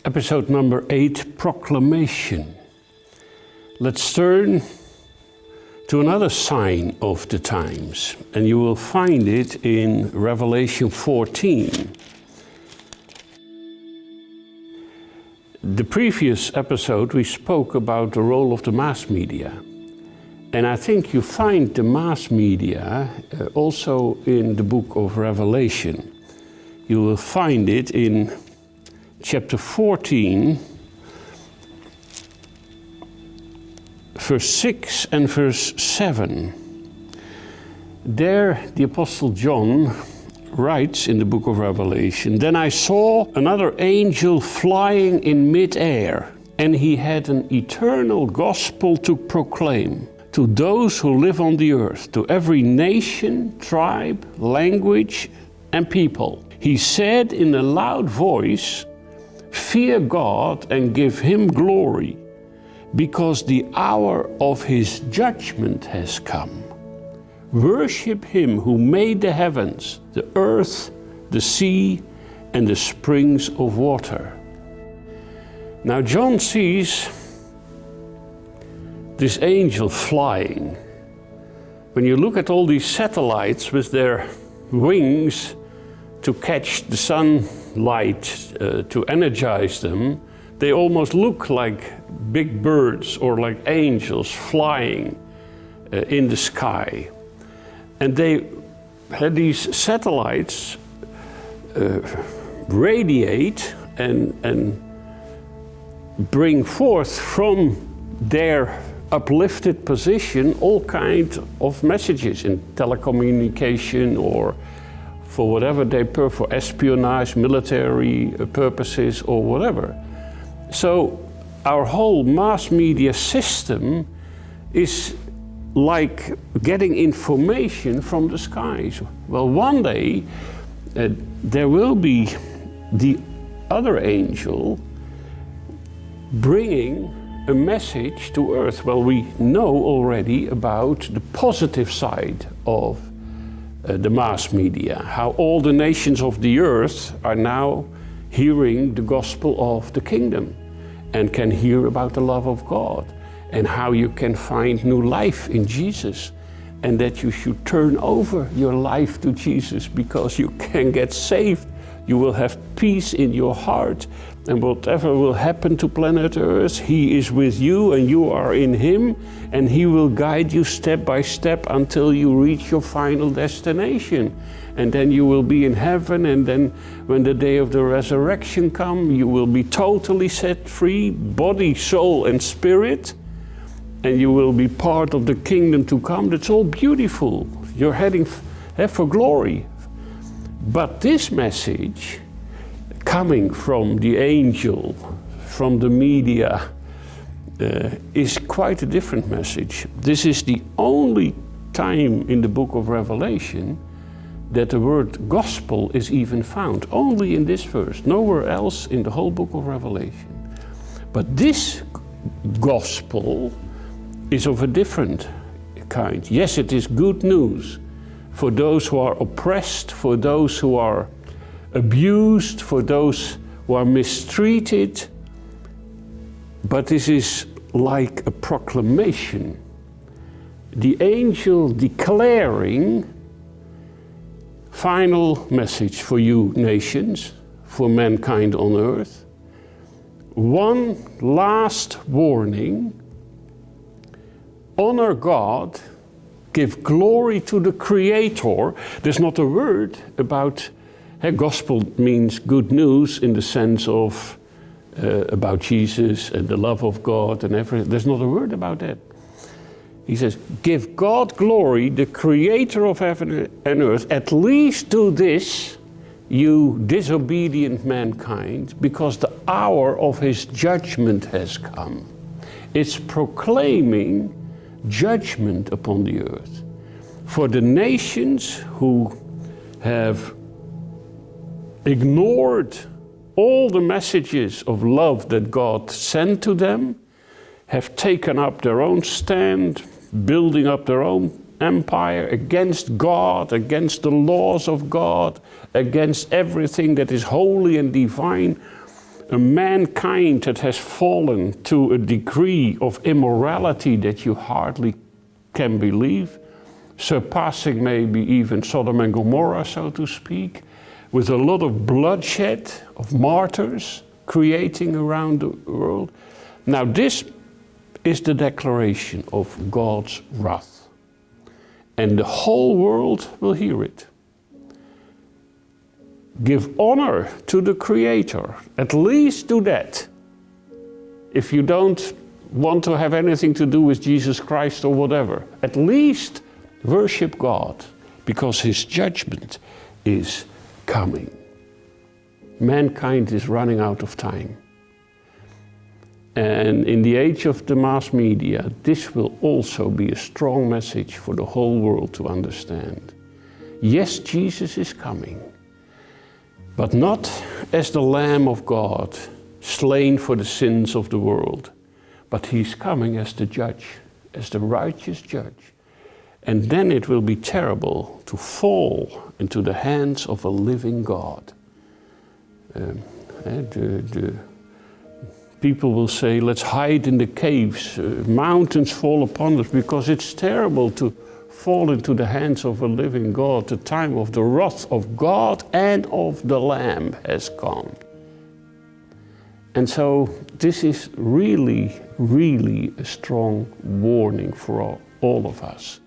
Episode number 8, Proclamation. Let's turn to another sign of the times, and you will find it in Revelation 14. The previous episode we spoke about the role of the mass media. And I think you find the mass media also in the book of Revelation. You will find it in chapter 14, verse 6 and verse 7. There the Apostle John writes in the book of Revelation, "Then I saw another angel flying in mid-air, and he had an eternal gospel to proclaim to those who live on the earth, to every nation, tribe, language, and people. He said in a loud voice, 'Fear God and give him glory, because the hour of his judgment has come. Worship him who made the heavens, the earth, the sea, and the springs of water.'" Now John sees this angel flying. When you look at all these satellites with their wings to catch the sunlight, to energize them, they almost look like big birds or like angels flying in the sky. And they had these satellites radiate and bring forth from their uplifted position all kinds of messages in telecommunication or for whatever they prefer, for espionage, military purposes or whatever. So our whole mass media system is like getting information from the skies. Well, one day there will be the other angel bringing a message to earth. Well, we know already about the positive side of the mass media, how all the nations of the earth are now hearing the gospel of the kingdom and can hear about the love of God and how you can find new life in Jesus, and that you should turn over your life to Jesus because you can get saved. You will have peace in your heart, and whatever will happen to planet Earth, He is with you and you are in Him, and He will guide you step by step until you reach your final destination. And then you will be in heaven, and then when the day of the resurrection comes, you will be totally set free, body, soul and spirit, and you will be part of the kingdom to come. That's all beautiful. You're heading for glory. But this message coming from the angel, from the media, is quite a different message. This is the only time in the book of Revelation that the word gospel is even found. Only in this verse, nowhere else in the whole book of Revelation. But this gospel is of a different kind. Yes, it is good news for those who are oppressed, for those who are abused, for those who are mistreated. But this is like a proclamation. The angel declaring final message for you nations, for mankind on earth. One last warning: honor God, give glory to the Creator. There's not a word about, gospel means good news in the sense of about Jesus and the love of God and everything. There's not a word about that. He says, give God glory, the Creator of heaven and earth. At least do this, you disobedient mankind, because the hour of his judgment has come. It's proclaiming judgment upon the earth. For the nations who have ignored all the messages of love that God sent to them, have taken up their own stand, building up their own empire against God, against the laws of God, against everything that is holy and divine. A mankind that has fallen to a degree of immorality that you hardly can believe, surpassing maybe even Sodom and Gomorrah, so to speak, with a lot of bloodshed, of martyrs creating around the world. Now this is the declaration of God's wrath. And the whole world will hear it. Give honor to the Creator. At least do that. If you don't want to have anything to do with Jesus Christ or whatever, at least worship God, because his judgment is coming. Mankind is running out of time. And in the age of the mass media, this will also be a strong message for the whole world to understand. Yes, Jesus is coming, but not as the Lamb of God, slain for the sins of the world, but he's coming as the judge, as the righteous judge. And then it will be terrible to fall into the hands of a living God. People will say, let's hide in the caves, mountains fall upon us, because it's terrible to fall into the hands of a living God. The time of the wrath of God and of the Lamb has come. And so this is really, really a strong warning for all of us.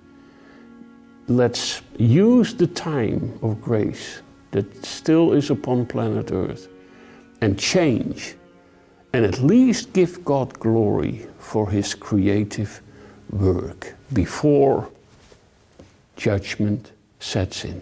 Let's use the time of grace that still is upon planet Earth and change, and at least give God glory for his creative work before judgment sets in.